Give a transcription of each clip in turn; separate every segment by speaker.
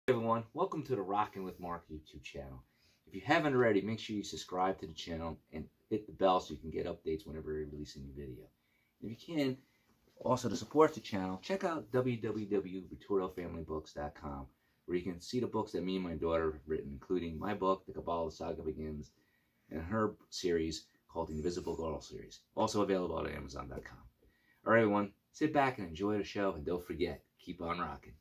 Speaker 1: Everyone, welcome to the Rockin with Marc YouTube channel. If you haven't already, make sure you subscribe to the channel and hit the bell so you can get updates whenever we release a new video. If you can, also to support the channel, check out www.VittorioFamilyBooks.com, where you can see the books that me and my daughter have written, including my book, The Kabbalah Saga Begins, and her series called the Invisible Girl series, also available at Amazon.com. All right, everyone, sit back and enjoy the show, and don't forget, keep on rocking.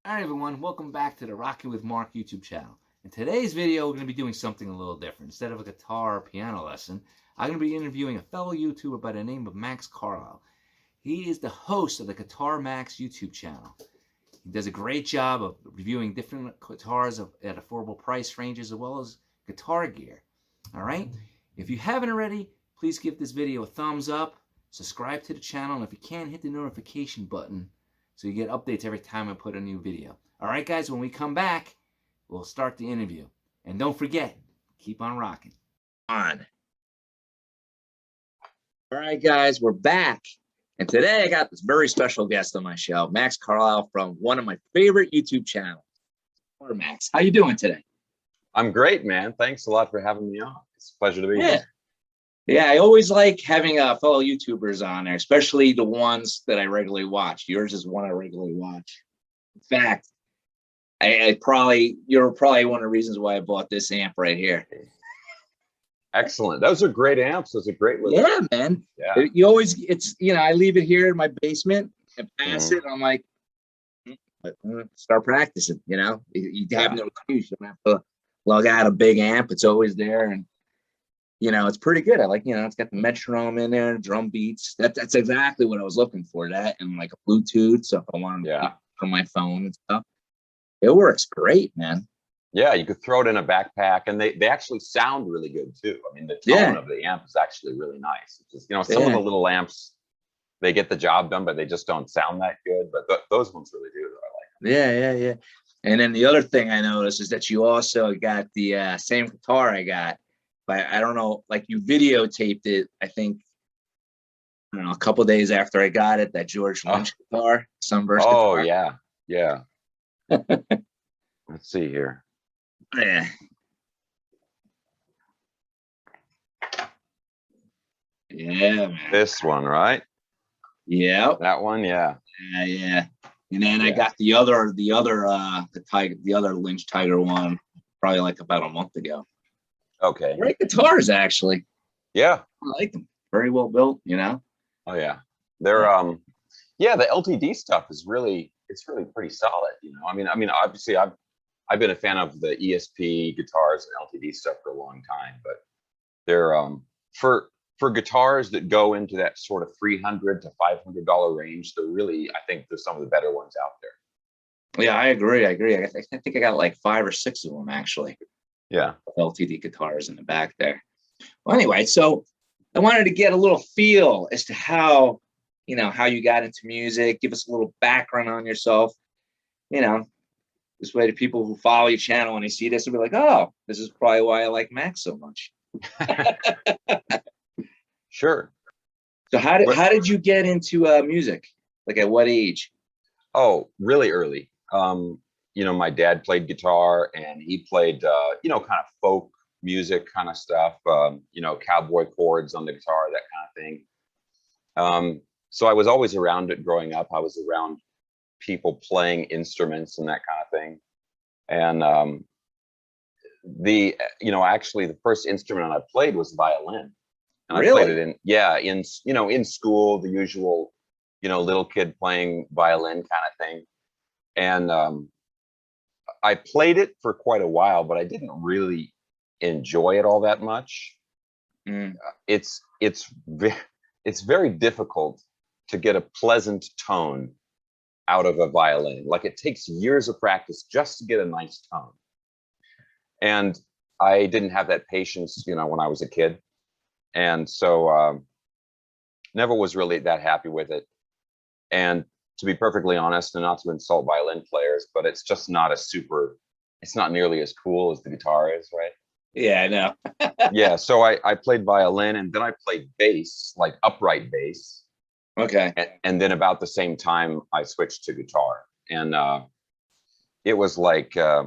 Speaker 1: Hi everyone, welcome back to the Rockin with Marc YouTube channel. In today's video, we're going to be doing something a little different. Instead of a guitar or piano lesson, I'm going to be interviewing a fellow YouTuber by the name of Maxx Carlisle. He is the host of the Guitar Maxx YouTube channel. He does a great job of reviewing different guitars at affordable price ranges as well as guitar gear. Alright, if you haven't already, please give this video a thumbs up, subscribe to the channel, and if you can, hit the notification button so you get updates every time I put a new video. Alright guys, when we come back, we'll start the interview. And don't forget, keep on rocking. Alright guys, we're back. And today I got this very special guest on my show, Maxx Carlisle from one of my favorite YouTube channels. Maxx, how you doing today?
Speaker 2: I'm great, man. Thanks a lot for having me on. It's a pleasure to be here.
Speaker 1: Yeah, I always like having fellow YouTubers on there, especially the ones that I regularly watch. Yours is one I regularly watch. In fact, you're probably one of the reasons why I bought this amp right here.
Speaker 2: Excellent. Those are great amps. Those are great.
Speaker 1: Yeah, man.
Speaker 2: Yeah.
Speaker 1: You always, I leave it here in my basement and pass it. And I'm like, start practicing. You have no excuse. You don't have to lug out a big amp. It's always there, and it's pretty good. I like, it's got the metronome in there, drum beats. That's exactly what I was looking for. That and like a Bluetooth, so if I wanted to from my phone and stuff, it works great, man.
Speaker 2: Yeah, you could throw it in a backpack, and they actually sound really good too. I mean, the tone of the amp is actually really nice. It's just, some of the little amps, they get the job done, but they just don't sound that good. But those ones really do. I like them.
Speaker 1: Yeah. And then the other thing I noticed is that you also got the same guitar I got. But I don't know, like you videotaped it, I think, a couple of days after I got it, that George Lynch guitar, SUNBURST guitar.
Speaker 2: Yeah. Let's see here.
Speaker 1: Yeah, man.
Speaker 2: This one, right?
Speaker 1: Yeah.
Speaker 2: That one, yeah.
Speaker 1: Yeah. And then I got the other Lynch Tiger one, probably like about a month ago.
Speaker 2: Okay.
Speaker 1: Great guitars, actually.
Speaker 2: Yeah.
Speaker 1: I like them. Very well built,
Speaker 2: Oh yeah. They're the LTD stuff is really pretty solid, I mean obviously I've been a fan of the ESP guitars and LTD stuff for a long time, but they're for guitars that go into that sort of $300 to $500 range, they're really, I think they're some of the better ones out there.
Speaker 1: Yeah, I agree. I think I got like 5 or 6 of them actually.
Speaker 2: Yeah.
Speaker 1: LTD guitars in the back there. Well, anyway, so I wanted to get a little feel as to how you got into music. Give us a little background on yourself. This way the people who follow your channel when they see this will be like, oh, this is probably why I like Maxx so much.
Speaker 2: Sure.
Speaker 1: So how did you get into music? Like at what age?
Speaker 2: Oh, really early. My dad played guitar, and he played, kind of folk music kind of stuff, cowboy chords on the guitar, that kind of thing. So I was always around it growing up. I was around people playing instruments and that kind of thing. And actually the first instrument I played was violin. And
Speaker 1: really?
Speaker 2: I played it in school, the usual, little kid playing violin kind of thing. And I played it for quite a while, but I didn't really enjoy it all that much.
Speaker 3: Mm.
Speaker 2: It's very difficult to get a pleasant tone out of a violin. Like, it takes years of practice just to get a nice tone. And I didn't have that patience, you know, when I was a kid. And so never was really that happy with it. And to be perfectly honest, and not to insult violin players, but it's just not it's not nearly as cool as the guitar is, right?
Speaker 3: Yeah, I know.
Speaker 2: Yeah, so I played violin, and then I played bass, like upright bass.
Speaker 3: Okay.
Speaker 2: And then about the same time, I switched to guitar. And it was like, I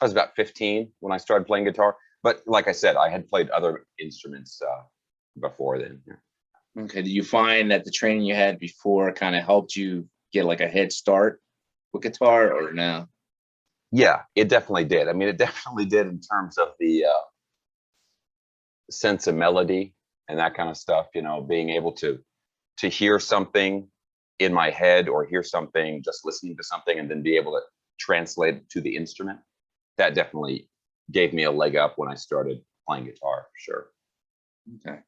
Speaker 2: was about 15 when I started playing guitar. But like I said, I had played other instruments before then.
Speaker 3: Okay. Did you find that the training you had before kind of helped you get like a head start with guitar, or no?
Speaker 2: Yeah, it definitely did. I mean, it definitely did in terms of the sense of melody and that kind of stuff, you know, being able to hear something in my head, or hear something just listening to something, and then be able to translate it to the instrument. That definitely gave me a leg up when I started playing guitar, for sure.
Speaker 3: Okay.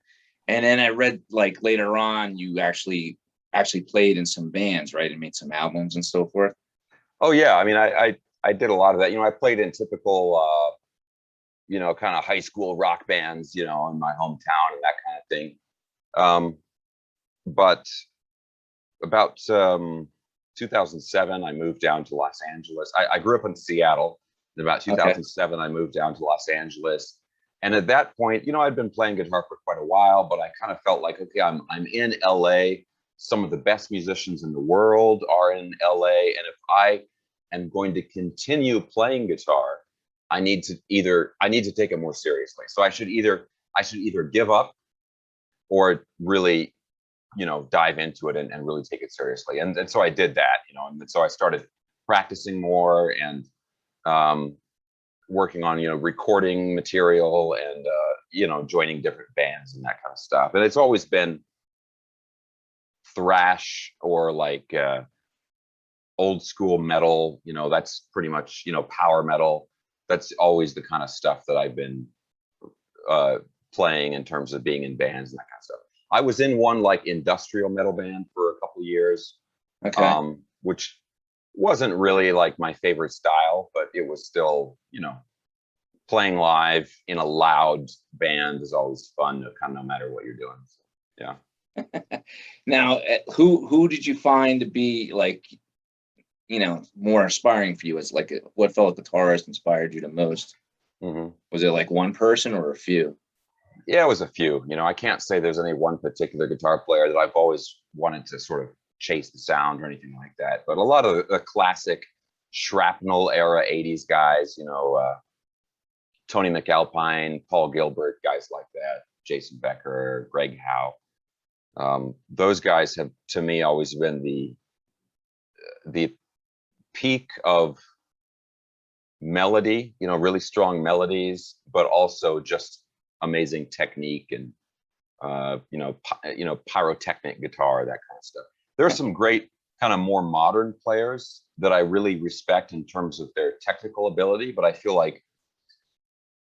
Speaker 3: And then I read like later on you actually played in some bands, right? And made some albums and so forth.
Speaker 2: Oh yeah, I mean, I did a lot of that. You know, I played in typical you know, kind of high school rock bands, you know, in my hometown and that kind of thing. But about 2007, I moved down to Los Angeles. I grew up in Seattle. In about 2007, I moved down to Los Angeles. And at that point, you know, I'd been playing guitar for quite a while, but I kind of felt like, okay, I'm in LA. Some of the best musicians in the world are in LA. And if I am going to continue playing guitar, I need to take it more seriously. So I should either give up, or really, you know, dive into it and really take it seriously. And so I did that, you know, and so I started practicing more, and working on, you know, recording material, and you know, joining different bands and that kind of stuff. And it's always been thrash, or like old school metal, you know, that's pretty much, you know, power metal. That's always the kind of stuff that I've been playing in terms of being in bands and that kind of stuff. I was in one like industrial metal band for a couple of years, which wasn't really like my favorite style, but it was still, you know, playing live in a loud band is always fun, kind of no matter what you're doing. So, yeah.
Speaker 3: Now, who did you find to be like, you know, more inspiring for you? As like, what fellow guitarist inspired you the most? Was it like one person or a few?
Speaker 2: Yeah, it was a few. You know, I can't say there's any one particular guitar player that I've always wanted to sort of chase the sound or anything like that. But a lot of the classic shrapnel era 80s guys, you know, Tony McAlpine, Paul Gilbert, guys like that, Jason Becker, Greg Howe. Those guys have, to me, always been the peak of melody, you know, really strong melodies, but also just amazing technique and you know, pyrotechnic guitar, that kind of stuff. There are some great kind of more modern players that I really respect in terms of their technical ability, but I feel like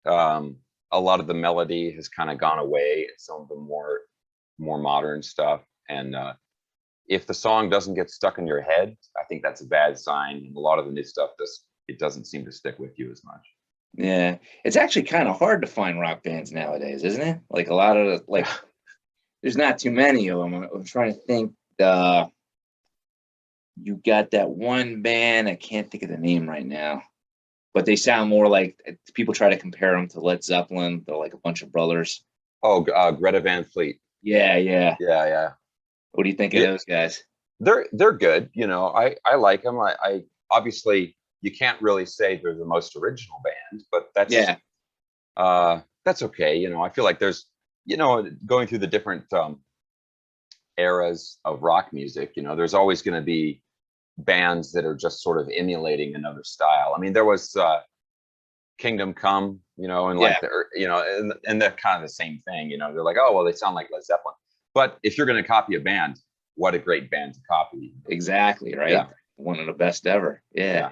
Speaker 2: a lot of the melody has kind of gone away in some of the more modern stuff. And if the song doesn't get stuck in your head, I think that's a bad sign. And a lot of the new stuff, it doesn't seem to stick with you as much.
Speaker 3: Yeah, it's actually kind of hard to find rock bands nowadays, isn't it? Like a lot of like, there's not too many of them. I'm trying to think. You got that one band, I can't think of the name right now, but they sound more like, people try to compare them to Led Zeppelin. They're like a bunch of brothers.
Speaker 2: Oh, Greta Van Fleet.
Speaker 3: Yeah.
Speaker 2: Yeah.
Speaker 3: What do you think of those guys?
Speaker 2: They're good. You know, I like them. I obviously, you can't really say they're the most original band, but that's okay. You know, I feel like there's, you know, going through the different eras of rock music, you know, there's always going to be bands that are just sort of emulating another style. I mean, there was Kingdom Come, you know, and like you know, and they're kind of the same thing. You know, they're like, oh well, they sound like Led Zeppelin. But if you're going to copy a band, what a great band to copy.
Speaker 3: Exactly, right? Yeah. One of the best ever. Yeah.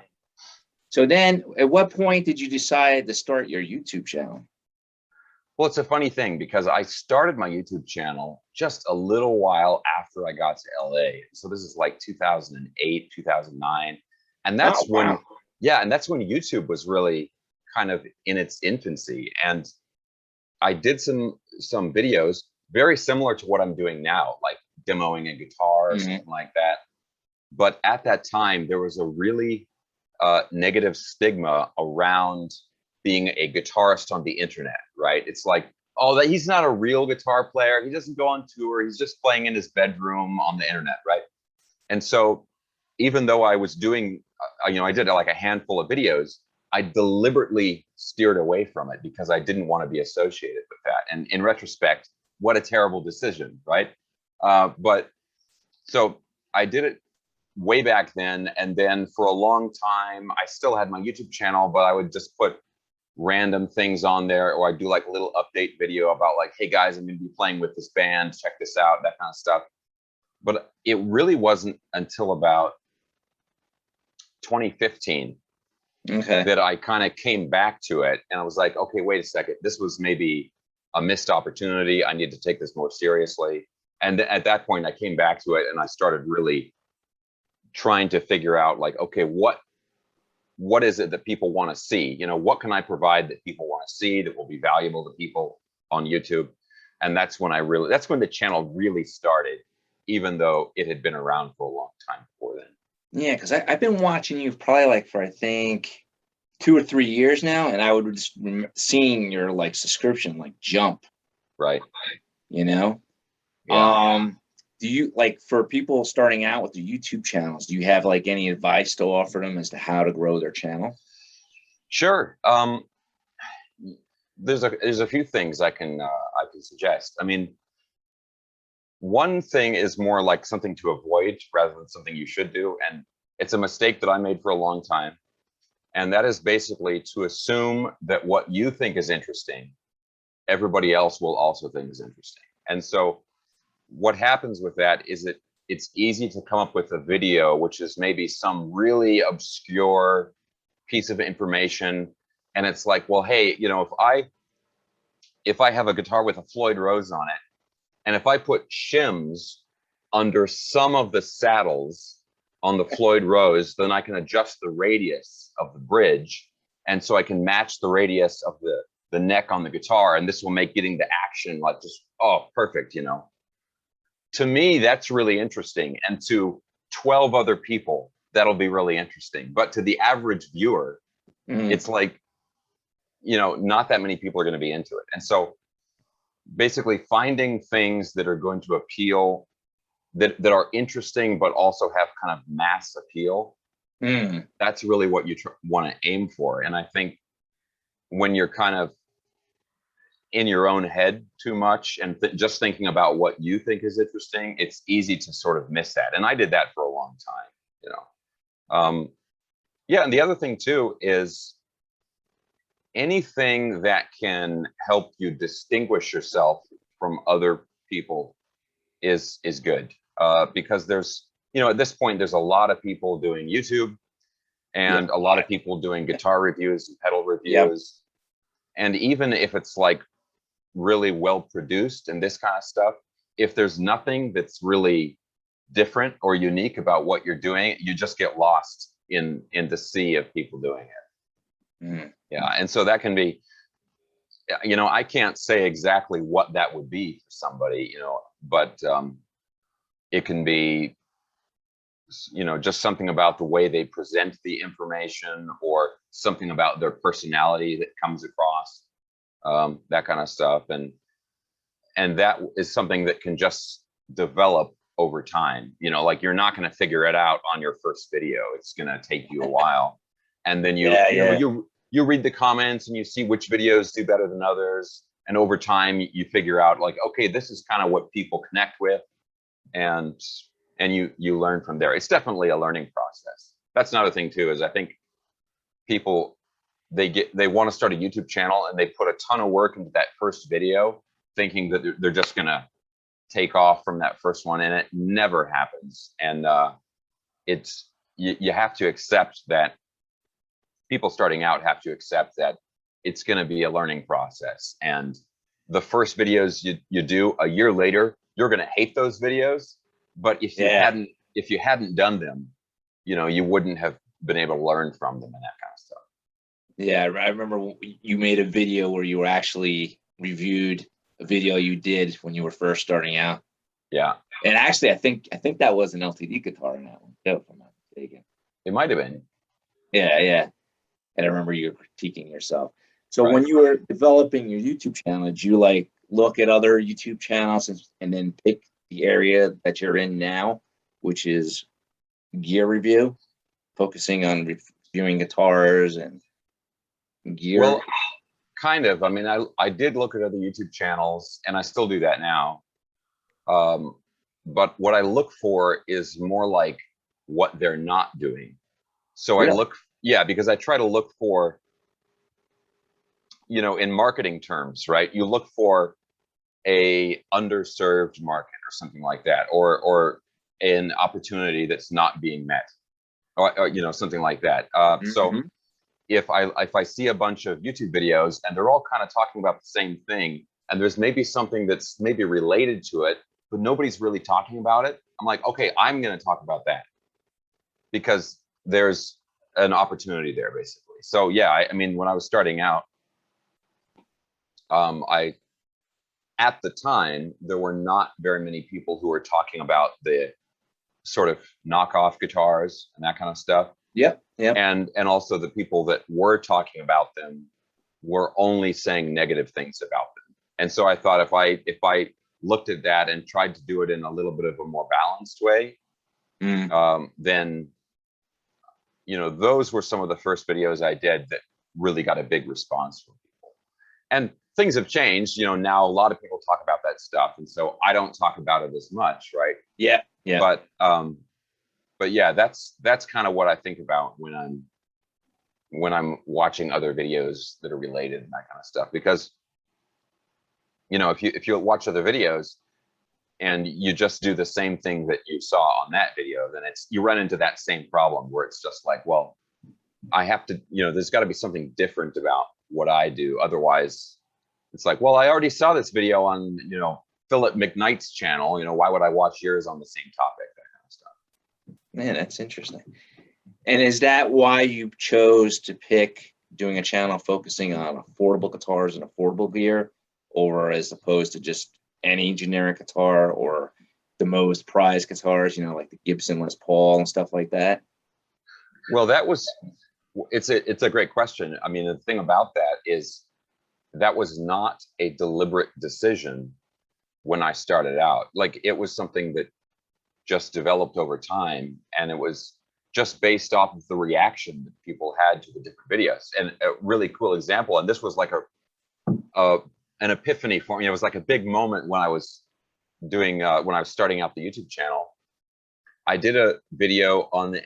Speaker 3: So then at what point did you decide to start your YouTube channel?
Speaker 2: Well, it's a funny thing because I started my YouTube channel just a little while after I got to LA. So this is like 2008, 2009. And that's when, yeah, and that's when YouTube was really kind of in its infancy. And I did some videos very similar to what I'm doing now, like demoing a guitar or something like that. But at that time, there was a really negative stigma around being a guitarist on the internet, right? It's like, oh, that he's not a real guitar player. He doesn't go on tour. He's just playing in his bedroom on the internet, right? And so even though I was doing, I did like a handful of videos, I deliberately steered away from it because I didn't want to be associated with that. And in retrospect, what a terrible decision, right? But so I did it way back then. And then for a long time, I still had my YouTube channel, but I would just put random things on there, or I'd do like a little update video about like, hey guys, I'm going to be playing with this band, check this out, that kind of stuff. But it really wasn't until about 2015 that I kind of came back to it, and I was like, okay, wait a second, this was maybe a missed opportunity. I need to take this more seriously. And at that point, I came back to it, and I started really trying to figure out, like, okay, what is it that people want to see? What can I provide that people want to see that will be valuable to people on YouTube? And that's when that's when the channel really started, even though it had been around for a long time before then.
Speaker 3: Yeah, because I've been watching you probably like for, I think, 2 or 3 years now, and I would just seeing your like subscription like jump.
Speaker 2: Right.
Speaker 3: Yeah. Do you, like, for people starting out with the YouTube channels, do you have like any advice to offer them as to how to grow their channel?
Speaker 2: Sure. There's a few things I can suggest. I mean, one thing is more like something to avoid rather than something you should do. And it's a mistake that I made for a long time. And that is basically to assume that what you think is interesting, everybody else will also think is interesting. And so what happens with that is it's easy to come up with a video which is maybe some really obscure piece of information. And it's like, well, hey, if I have a guitar with a Floyd Rose on it, and if I put shims under some of the saddles on the Floyd Rose, then I can adjust the radius of the bridge. And so I can match the radius of the neck on the guitar. And this will make getting the action like just, oh, perfect, To me, that's really interesting. And to 12 other people, that'll be really interesting. But to the average viewer, it's like, not that many people are going to be into it. And so basically finding things that are going to appeal, that are interesting, but also have kind of mass appeal. That's really what you want to aim for. And I think when you're kind of in your own head too much and just thinking about what you think is interesting, it's easy to sort of miss that. And I did that for a long time, Yeah, and the other thing too is anything that can help you distinguish yourself from other people is good, because there's, at this point, there's a lot of people doing YouTube and a lot of people doing guitar reviews and pedal reviews. And even if it's like really well produced and this kind of stuff, if there's nothing that's really different or unique about what you're doing, you just get lost in the sea of people doing it. Yeah, and so that can be, I can't say exactly what that would be for somebody, but it can be, just something about the way they present the information or something about their personality that comes across, that kind of stuff. And that is something that can just develop over time. Like you're not going to figure it out on your first video. It's going to take you a while. And then you read the comments and you see which videos do better than others. And over time, you figure out like, okay, this is kind of what people connect with. And you learn from there. It's definitely a learning process. That's another thing too, is I think people, they want to start a YouTube channel and they put a ton of work into that first video, thinking that they're just going to take off from that first one, and it never happens. And you have to accept that people starting out have to accept that it's going to be a learning process. And the first videos you do, a year later, you're going to hate those videos. But if you hadn't done them, you know, you wouldn't have been able to learn from them and that kind of stuff.
Speaker 3: Yeah, I remember you made a video where you were actually reviewed a video you did when you were first starting out.
Speaker 2: Yeah.
Speaker 3: And actually, I think that was an LTD guitar in that one, too, if I'm not mistaken.
Speaker 2: It might have been.
Speaker 3: Yeah. And I remember you critiquing yourself. So when you were developing your YouTube channel, did you like look at other YouTube channels and then pick the area that you're in now, which is gear review, focusing on reviewing guitars and gear?
Speaker 2: Well, kind of. I mean, I did look at other YouTube channels, and I still do that now. But what I look for is more like what they're not doing. So I look, because I try to look for, you know, in marketing terms, right? You look for a underserved market or something like that, or an opportunity that's not being met, or you know, something like that. So if I see a bunch of YouTube videos and they're all kind of talking about the same thing, and there's maybe something that's maybe related to it, but nobody's really talking about it, I'm like, okay, I'm going to talk about that because there's an opportunity there, basically. So yeah, I mean, when I was starting out, at the time, there were not very many people who were talking about the sort of knockoff guitars and that kind of stuff.
Speaker 3: Yep.
Speaker 2: And also the people that were talking about them were only saying negative things about them. And so I thought if I looked at that and tried to do it in a little bit of a more balanced way, then, you know, those were some of the first videos I did that really got a big response from people. And things have changed, you know, now a lot of people talk about that stuff. And so I don't talk about it as much, right?
Speaker 3: Yeah.
Speaker 2: But yeah, that's kind of what I think about when I'm watching other videos that are related and that kind of stuff. Because, you know, if you watch other videos and you just do the same thing that you saw on that video, then you run into that same problem where it's just like, well, I have to, you know, there's got to be something different about what I do. Otherwise, it's like, well, I already saw this video on, you know, Philip McKnight's channel. You know, why would I watch yours on the same topic? That kind of stuff.
Speaker 3: Man, that's interesting. And is that why you chose to pick doing a channel focusing on affordable guitars and affordable gear, or as opposed to just any generic guitar or the most prized guitars, you know, like the Gibson Les Paul and stuff like that?
Speaker 2: Well, it's a great question. I mean, the thing about that is that was not a deliberate decision when I started out. Like, it was something that just developed over time, and it was just based off of the reaction that people had to the different videos. And a really cool example, and this was like an epiphany for me. It was like a big moment when I was doing when I was starting out the YouTube channel. I did a video on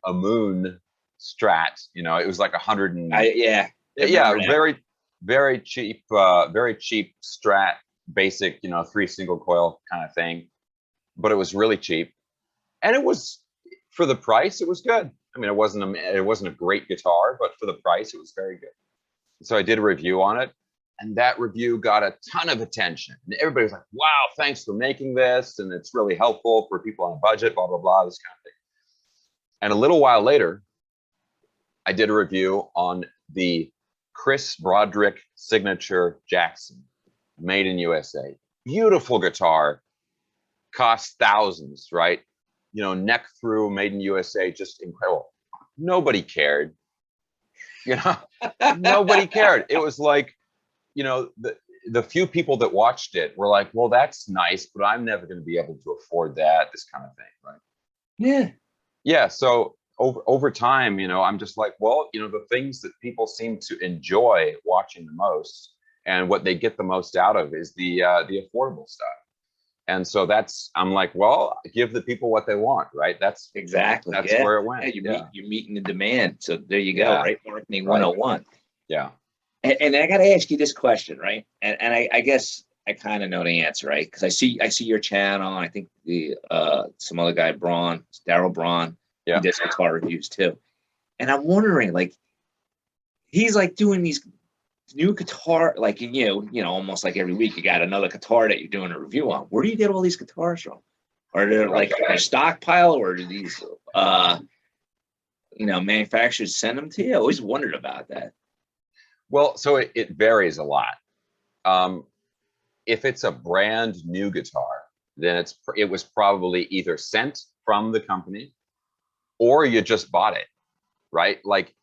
Speaker 2: a Moon Strat. You know, it was like 100 and very cheap Strat, basic, you know, 3 single coil kind of thing, but it was really cheap, and it was, for the price, it was good. I mean, it wasn't a great guitar, but for the price, it was very good. So I did a review on it, and that review got a ton of attention, and everybody was like, wow, thanks for making this, and it's really helpful for people on a budget, blah blah blah, this kind of thing. And a little while later, I did a review on the Chris Broderick Signature Jackson, made in USA. Beautiful guitar, cost thousands, right? You know, neck through, made in USA, just incredible. Nobody cared. You know, nobody cared. It was like, you know, the few people that watched it were like, well, that's nice, but I'm never going to be able to afford that, this kind of thing, right?
Speaker 3: Yeah.
Speaker 2: Yeah, so over time, you know, I'm just like, well, you know, the things that people seem to enjoy watching the most and what they get the most out of is the affordable stuff. And so I'm like, well, give the people what they want, right? That's
Speaker 3: exactly
Speaker 2: where it went.
Speaker 3: You're meeting the demand. So there you go, right? Marketing 101.
Speaker 2: Yeah.
Speaker 3: And I got to ask you this question, right? And I guess I kind of know the answer, right? Because I see your channel. And I think some other guy, Daryl Braun, he does guitar reviews too. And I'm wondering, like, he's like doing these new guitar, like, almost like every week you got another guitar that you're doing a review on. Where do you get all these guitars from? Are they like a stockpile, or do these manufacturers send them to you? I always wondered about that.
Speaker 2: Well, so it varies a lot. If it's a brand new guitar, then it was probably either sent from the company or you just bought it, right? Like,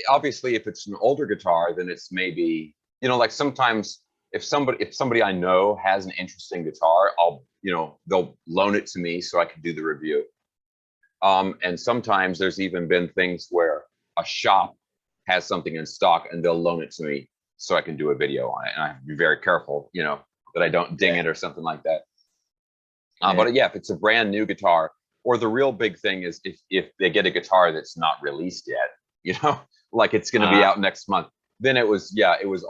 Speaker 2: obviously, if it's an older guitar, then it's maybe, like sometimes if somebody I know has an interesting guitar, they'll loan it to me so I can do the review. And sometimes there's even been things where a shop has something in stock and they'll loan it to me so I can do a video on it. And I have to be very careful, that I don't ding it or something like that. But yeah, if it's a brand new guitar, or the real big thing is if they get a guitar that's not released yet, like it's going to be out next month, then it was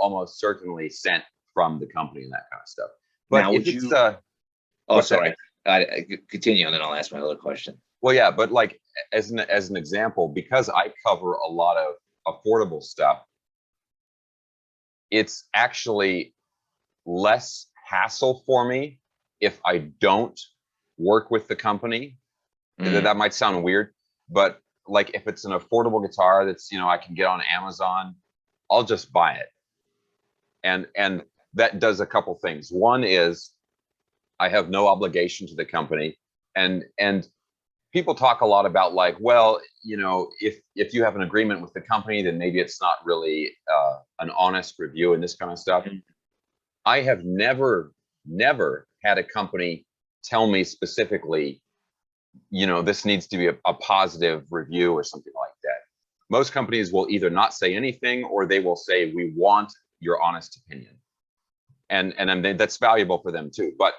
Speaker 2: almost certainly sent from the company and that kind of stuff. But
Speaker 3: now,
Speaker 2: if it's
Speaker 3: sorry, I continue and then I'll ask my other question.
Speaker 2: Well, yeah, but like as an example, because I cover a lot of affordable stuff, it's actually less hassle for me if I don't work with the company. That might sound weird, but like if it's an affordable guitar that's, I can get on Amazon, I'll just buy it. And that does a couple things. One is I have no obligation to the company. And people talk a lot about like, well, if you have an agreement with the company, then maybe it's not really an honest review and this kind of stuff. I have never had a company tell me specifically, this needs to be a positive review or something like that. Most companies will either not say anything or they will say, we want your honest opinion. And that's valuable for them too. But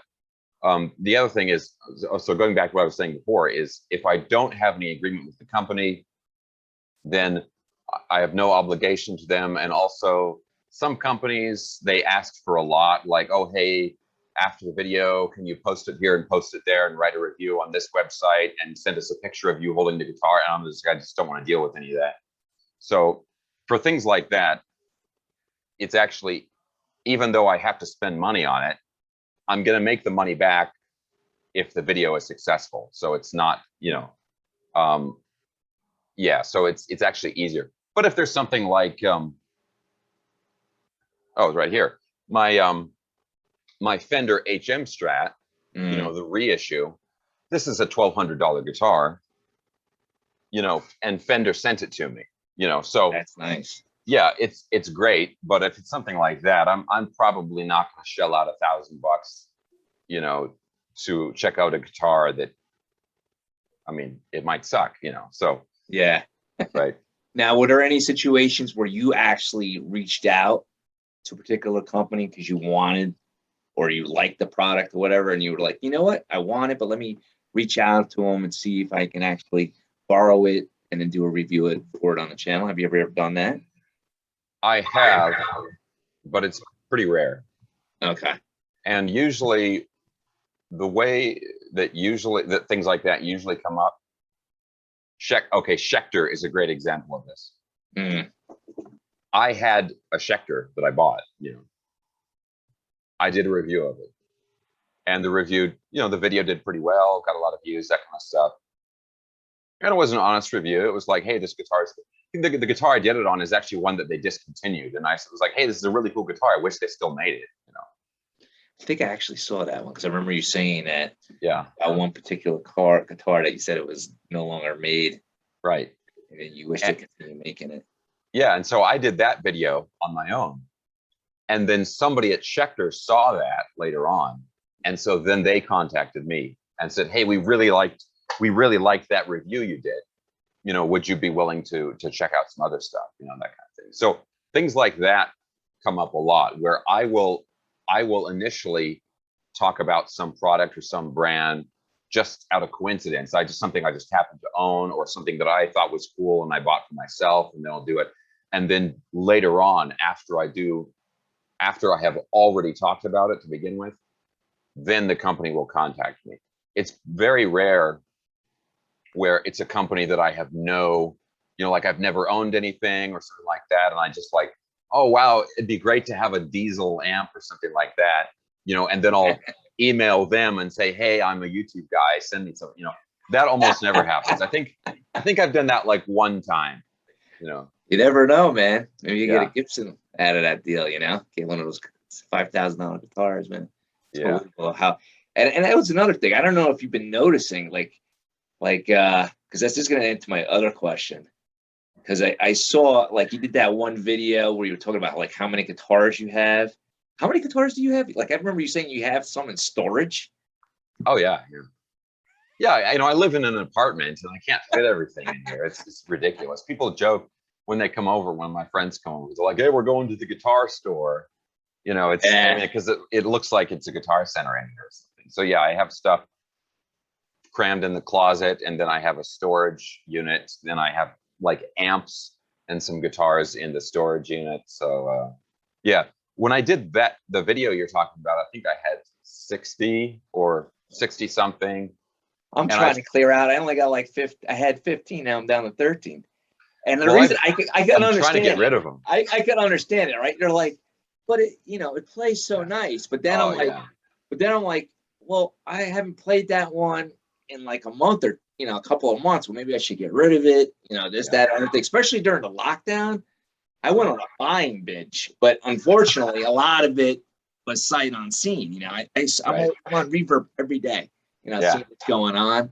Speaker 2: the other thing is, so going back to what I was saying before, is if I don't have any agreement with the company, then I have no obligation to them. And also some companies, they ask for a lot, like, oh, hey, after the video, can you post it here and post it there and write a review on this website and send us a picture of you holding the guitar? And I just don't want to deal with any of that. So for things like that, it's actually, even though I have to spend money on it, I'm going to make the money back if the video is successful. So it's not, yeah, so it's actually easier. But if there's something like, oh, it's right here. My Fender HM Strat, the reissue, this is a $1,200 guitar, and Fender sent it to me, so
Speaker 3: that's nice.
Speaker 2: Yeah, it's great. But if it's something like that, I'm probably not going to shell out $1,000, to check out a guitar that, I mean, it might suck, so.
Speaker 3: Yeah.
Speaker 2: Right.
Speaker 3: Now, were there any situations where you actually reached out to a particular company because you wanted, or you liked the product or whatever, and you were like, you know what, I want it, but let me reach out to them and see if I can actually borrow it and then do a review for it on the channel? Have you ever done that?
Speaker 2: I have, but it's pretty rare.
Speaker 3: Okay.
Speaker 2: And usually the way that things like that usually come up, Schecter is a great example of this. I had a Schecter that I bought, I did a review of it, and the review, the video did pretty well, got a lot of views, that kind of stuff. And it was an honest review. It was like, hey, this guitar is, the guitar I did it on is actually one that they discontinued. And I was like, hey, this is a really cool guitar. I wish they still made it,
Speaker 3: I think I actually saw that one because I remember you saying that.
Speaker 2: Yeah.
Speaker 3: About one particular guitar that you said it was no longer made.
Speaker 2: Right.
Speaker 3: And you wish to continue making it.
Speaker 2: Yeah. And so I did that video on my own. And then somebody at Schecter saw that later on. And so then they contacted me and said, hey, we really liked that review you did. Would you be willing to check out some other stuff, that kind of thing. So things like that come up a lot, where I will initially talk about some product or some brand just out of coincidence. Something I just happened to own, or something that I thought was cool and I bought for myself, and then I'll do it. And then later on, after I have already talked about it to begin with, then the company will contact me. It's very rare where it's a company that I have no you know, like I've never owned anything or something like that. And I just like, oh, wow, it'd be great to have a diesel amp or something like that, you know, and then I'll email them and say, hey, I'm a YouTube guy, send me some, you know, that almost never happens. I think I've done that like one time, you know.
Speaker 3: You never know, man. Maybe you
Speaker 2: Yeah.
Speaker 3: get a Gibson out of that deal, you know, get one of those $5,000 guitars, man.
Speaker 2: Yeah.
Speaker 3: Well, how, and that was another thing. I don't know if you've been noticing, because that's just going to into my other question. Because I saw, like, you did that one video where you were talking about, like, how many guitars you have. How many guitars do you have? Like, I remember you saying you have some in storage.
Speaker 2: Oh, yeah. Yeah. Yeah. You know, I live in an apartment and I can't fit everything in here. It's ridiculous. People joke when they come over, when my friends come over, they're like, hey, we're going to the guitar store. You know, it's, I mean, because it looks like it's a Guitar Center in here or something. So, yeah, I have stuff crammed in the closet, and then I have a storage unit. Then I have like amps and some guitars in the storage unit. So yeah, when I did the video you're talking about, I think I had 60 or 60 something.
Speaker 3: I'm trying to clear out. I only got like 50. I had 15. Now I'm down to 13. And the reason I can understand,
Speaker 2: trying to get rid of them.
Speaker 3: I can understand it, right? They're like, but it, you know, it plays so nice. But then I'm like, well, I haven't played that one in like a month or, you know, a couple of months. Well, maybe I should get rid of it. You know, that, other thing. Especially during the lockdown, I went on a buying binge. But unfortunately, a lot of it was sight unseen. You know, I'm on Reverb every day. You know, seeing what's going on,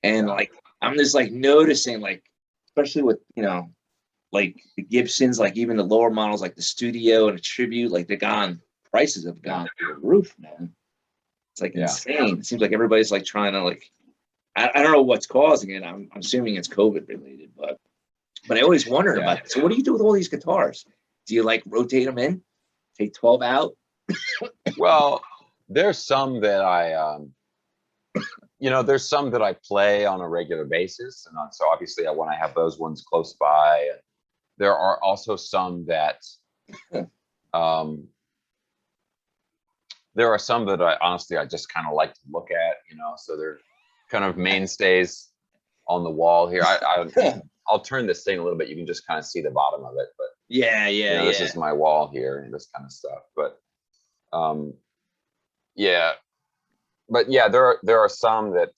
Speaker 3: and like I'm just like noticing, like especially with, you know, like the Gibsons, like even the lower models, like the Studio and the Tribute, like prices have gone through the roof, man. It's like insane. It seems like everybody's like trying to like, I don't know what's causing it. I'm assuming it's COVID related, but I always wondered about it. So what do you do with all these guitars? Do you like rotate them in, take 12 out?
Speaker 2: Well, there's some that you know, there's some that I play on a regular basis, and so obviously I want to have those ones close by. There are also some that there are some that I honestly just kind of like to look at, you know, so they're kind of mainstays on the wall here. I'll turn this thing a little bit. You can just kind of see the bottom of it, but you know, this is my wall here and this kind of stuff. But yeah. But yeah, there are some that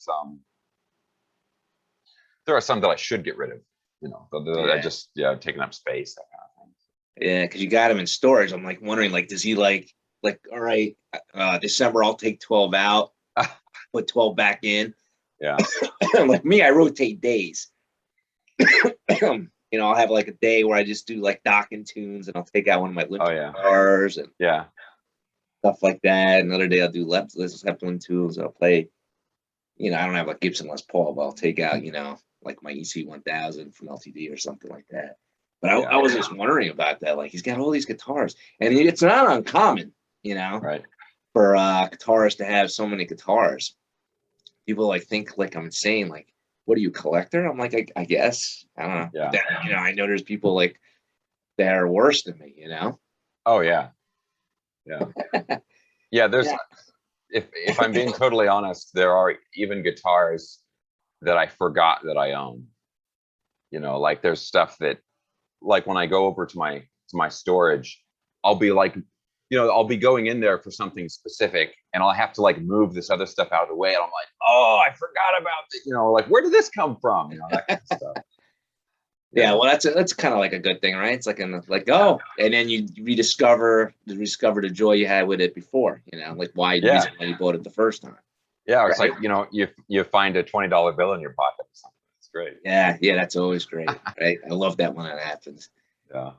Speaker 2: I should get rid of, you know, that just taking up space, that kind of thing.
Speaker 3: Yeah, because you got him in storage. I'm like wondering, like, does he like all right, December I'll take 12 out, put 12 back in.
Speaker 2: Yeah.
Speaker 3: Like me, I rotate days. You know, I'll have like a day where I just do like dokken tunes, and I'll take out one of my lip guitars and stuff like that. Another day I'll do Zeppelin tunes. I'll play, you know, I don't have a Gibson Les Paul, but I'll take out, you know, like my EC-1000 from LTD or something like that. But I was just wondering about that. Like, he's got all these guitars, and it's not uncommon, you know, for guitarists to have so many guitars. People like think like I'm insane. Like, what are you, a collector? I'm like, I guess. I don't know.
Speaker 2: Yeah.
Speaker 3: Then, you know, I know there's people like that are worse than me, you know?
Speaker 2: Oh, yeah. Yeah. Yeah, there's, if I'm being totally honest, there are even guitars that I forgot that I own. You know, like there's stuff that, like when I go over to my storage, I'll be like, you know, I'll be going in there for something specific, and I'll have to like move this other stuff out of the way, and I'm like, oh, I forgot about it. You know, like, where did this come from? You know, that kind of stuff.
Speaker 3: Yeah, well, that's kind of like a good thing, right? It's like oh, and then you rediscover the joy you had with it before, you know, like why you bought it the first time.
Speaker 2: Yeah, it's like, you know, you find a $20 bill in your pocket or something. It's great.
Speaker 3: Yeah, that's always great, right? I love that when that happens.
Speaker 2: Yeah.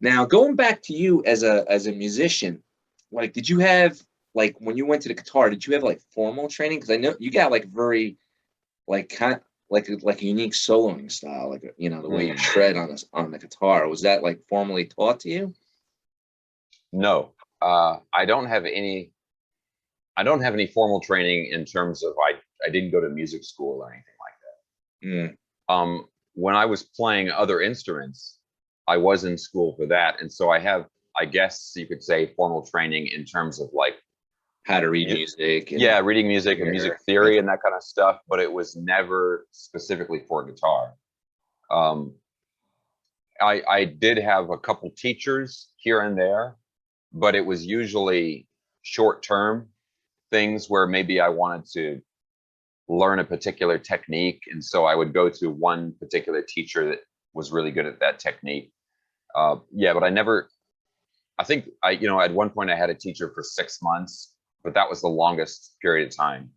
Speaker 3: Now, going back to you as a musician, like, did you have, like, when you went to the guitar, did you have like formal training? Because I know you got like very like kind like a unique soloing style, like, you know, the way you shred on the guitar. Was that like formally taught to you?
Speaker 2: No, I don't have any formal training in terms of I didn't go to music school or anything like that. When I was playing other instruments, I was in school for that, and so I have, I guess you could say, formal training in terms of like
Speaker 3: how to read music.
Speaker 2: And reading music and music theory and that kind of stuff, but it was never specifically for guitar. I did have a couple teachers here and there, but it was usually short-term things where maybe I wanted to learn a particular technique, and so I would go to one particular teacher that was really good at that technique. Yeah, but I think at one point I had a teacher for 6 months, but that was the longest period of time.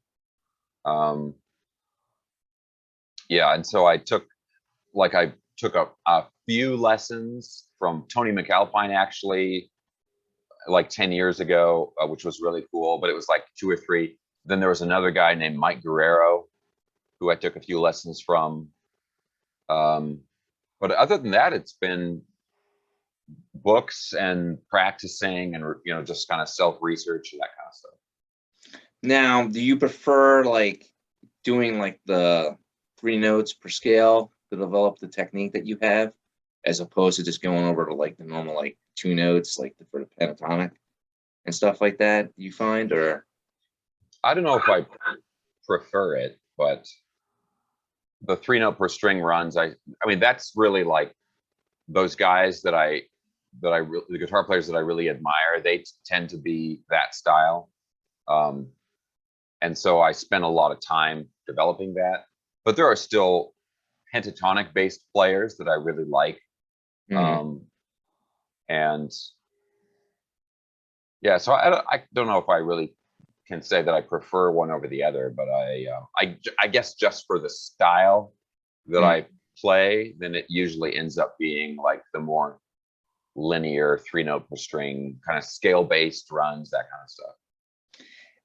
Speaker 2: Yeah, and so I took a few lessons from Tony McAlpine, actually, like 10 years ago, which was really cool, but it was like 2 or 3. Then there was another guy named Mike Guerrero, who I took a few lessons from. But other than that, it's been books and practicing and, just kind of self-research and that kind of stuff.
Speaker 3: Now, do you prefer like doing like the 3 notes per scale to develop the technique that you have, as opposed to just going over to like the normal like 2 notes, like for the pentatonic and stuff like that, you find? Or
Speaker 2: I don't know if I prefer it, but the 3 note per string runs, I mean, that's really like those guys the guitar players that I really admire, they tend to be that style. And so I spent a lot of time developing that, but there are still pentatonic based players that I really like. And yeah, so I don't know if I really can say that I prefer one over the other, but I guess just for the style that I play, then it usually ends up being like the more linear 3 note per string kind of scale based runs, that kind of stuff.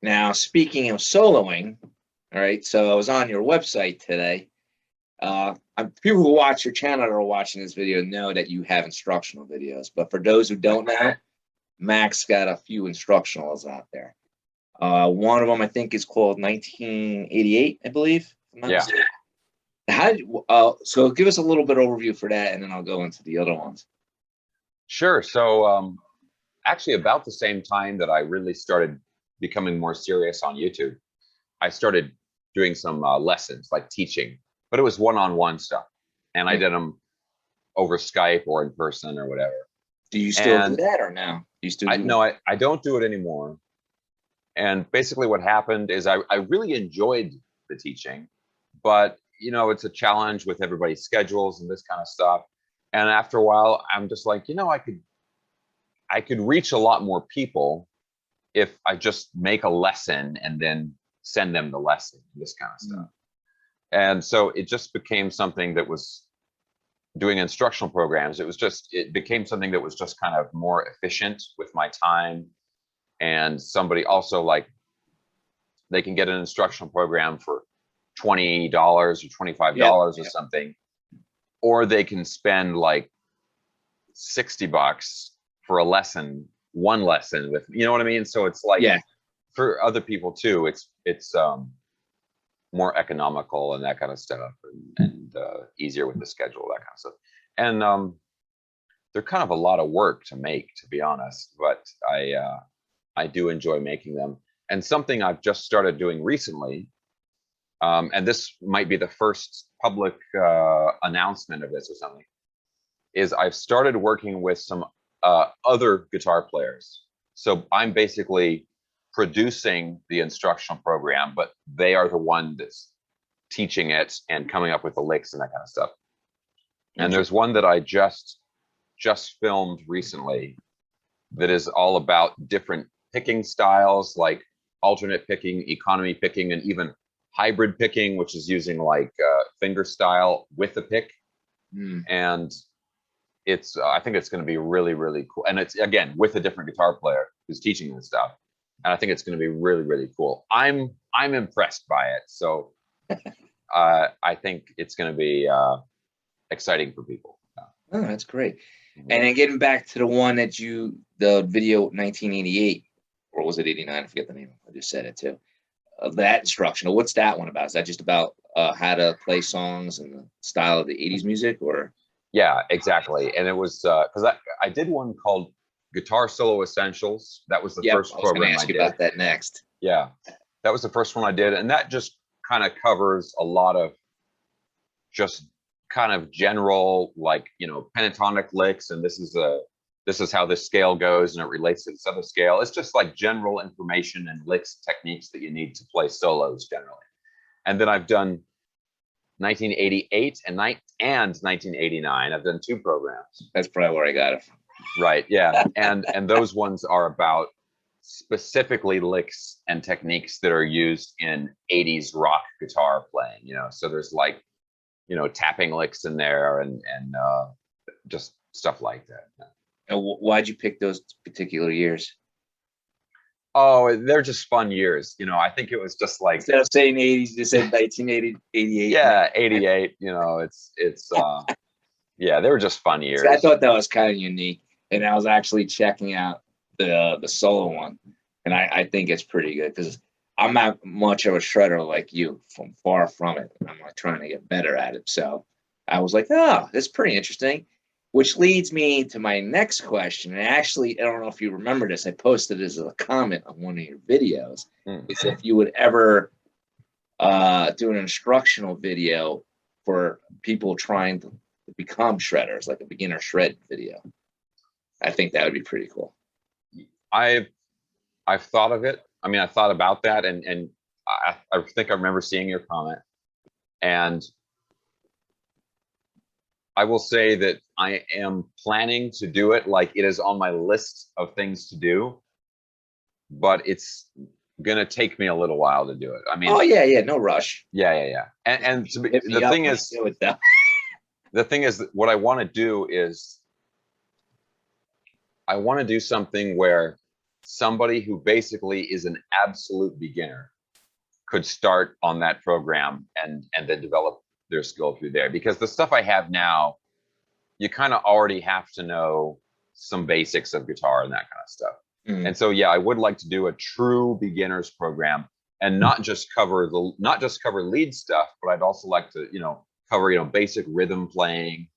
Speaker 3: now, speaking of soloing, all right, so I was on your website today. People who watch your channel or are watching this video know that you have instructional videos, but for those who don't know, Maxx got a few instructionals out there. One of them I think is called 1988, I believe.
Speaker 2: Yeah.
Speaker 3: So give us a little bit overview for that, and then I'll go into the other ones.
Speaker 2: Sure. So actually, about the same time that I really started becoming more serious on YouTube, I started doing some lessons, like teaching, but it was one-on-one stuff, and I did them over Skype or in person or whatever.
Speaker 3: Do you still do that, or no? You still do
Speaker 2: no, I don't do it anymore. And basically what happened is I really enjoyed the teaching, but it's a challenge with everybody's schedules and this kind of stuff. And after a while, I'm just like, I could reach a lot more people if I just make a lesson and then send them the lesson, this kind of stuff. And so it just became something that was doing instructional programs. It became something that was just kind of more efficient with my time. And somebody also, like, they can get an instructional program for $20 or $25 or something, or they can spend like $60 for a lesson, one lesson with, you know what I mean? So it's like, for other people too, it's more economical and that kind of stuff, and easier with the schedule, that kind of stuff. And they're kind of a lot of work to make, to be honest, but I do enjoy making them. And something I've just started doing recently, and this might be the first public announcement of this or something, is I've started working with some other guitar players. So I'm basically producing the instructional program, but they are the one that's teaching it and coming up with the licks and that kind of stuff. And there's one that I just filmed recently that is all about different picking styles, like alternate picking, economy picking, and even hybrid picking, which is using like finger style with the pick. And I think it's going to be really, really cool. And it's, again, with a different guitar player who's teaching this stuff. And I think it's going to be really, really cool. I'm impressed by it. So I think it's going to be exciting for people.
Speaker 3: Oh, that's great. And then getting back to the one that the video 1988, or was it 89? I forget the name. I just said it too. That instructional. What's that one about? Is that just about how to play songs and the style of the 80s music, or?
Speaker 2: Yeah, exactly. And it was because I did one called Guitar Solo Essentials. That was the first program I did. I was going to ask you about
Speaker 3: that next.
Speaker 2: Yeah, that was the first one I did, and that just kind of covers a lot of just kind of general, like, you know, pentatonic licks, and this is how this scale goes and it relates to this other scale. It's just like general information and licks techniques that you need to play solos generally. And then I've done 1988 and 1989. I've done 2 programs.
Speaker 3: That's probably where I got it from.
Speaker 2: Right, yeah. And those ones are about specifically licks and techniques that are used in 80s rock guitar playing, you know. So there's like, you know, tapping licks in there and just stuff like that.
Speaker 3: And why'd you pick those particular years?
Speaker 2: Oh, they're just fun years. You know, I think it was just like,
Speaker 3: Instead of saying 80s, you said 1980, 88.
Speaker 2: yeah, 88, you know, it's yeah, they were just fun years.
Speaker 3: See, I thought that was kind of unique. And I was actually checking out the solo one. And I think it's pretty good because I'm not much of a shredder like you, from far from it. I'm like trying to get better at it. So I was like, oh, that's pretty interesting. Which leads me to my next question. And actually, I don't know if you remember this. I posted this as a comment on one of your videos. Is if you would ever do an instructional video for people trying to become shredders, like a beginner shred video. I think that would be pretty cool.
Speaker 2: I've thought of it. I mean, I thought about that, and I think I remember seeing your comment. And I will say that I am planning to do it. Like, it is on my list of things to do, but it's gonna take me a little while to do it. I mean,
Speaker 3: oh yeah, no rush.
Speaker 2: Yeah. And to be, the thing is, the thing is, what I want to do is, I want to do something where somebody who basically is an absolute beginner could start on that program and then develop their skill through there. Because the stuff I have now, you kind of already have to know some basics of guitar and that kind of stuff. And so, yeah, I would like to do a true beginners program and not just cover lead stuff, but I'd also like to, you know, cover, you know, basic rhythm playing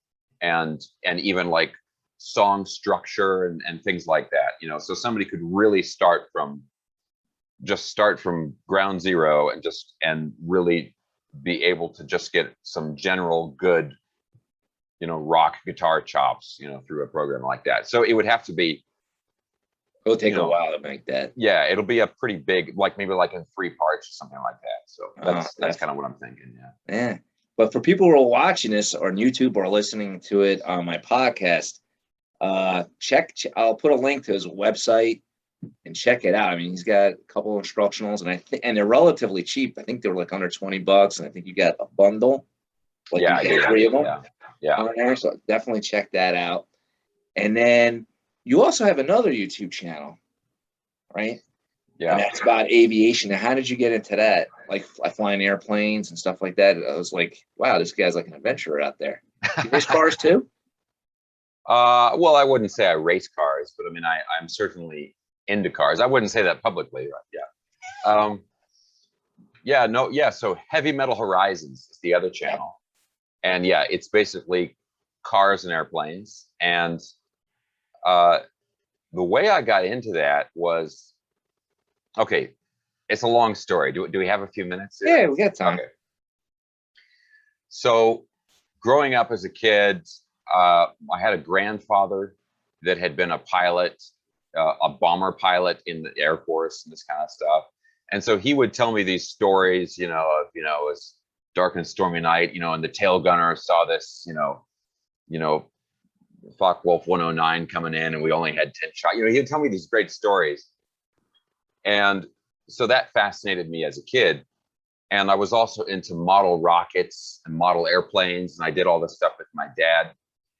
Speaker 2: and even like song structure and things like that, you know. So somebody could really start from ground zero and really be able to just get some general good, you know, rock guitar chops, you know, through a program like that. So it would have to be,
Speaker 3: it'll take a while to make that.
Speaker 2: Yeah, it'll be a pretty big, like maybe like in 3 parts or something like that. So that's kind of what I'm thinking.
Speaker 3: Yeah. But for people who are watching this on YouTube or listening to it on my podcast, I'll put a link to his website and check it out. I mean, he's got a couple of instructionals, and they're relatively cheap. I think they were like under $20, and I think you got a bundle. Like,
Speaker 2: yeah,
Speaker 3: you get 3 of them.
Speaker 2: Yeah.
Speaker 3: On there, so definitely check that out. And then you also have another YouTube channel, right?
Speaker 2: Yeah.
Speaker 3: And that's about aviation. Now, how did you get into that? Like flying airplanes and stuff like that? I was like, wow, this guy's like an adventurer out there. You race cars too?
Speaker 2: Well, I wouldn't say I race cars, but I mean, I'm certainly into cars. I wouldn't say that publicly, right? Yeah. So Heavy Metal Horizons is the other channel. And yeah, it's basically cars and airplanes. And the way I got into that was, okay, it's a long story. Do we have a few minutes here?
Speaker 3: Yeah, we got time.
Speaker 2: Okay. So growing up as a kid, I had a grandfather that had been a pilot, a bomber pilot in the Air Force and this kind of stuff. And so he would tell me these stories, you know, of, you know, it's dark and stormy night, you know, and the tail gunner saw this, you know, Focke-Wulf 109 coming in, and we only had 10 shots. You know, he'd tell me these great stories. And so that fascinated me as a kid. And I was also into model rockets and model airplanes, and I did all this stuff with my dad.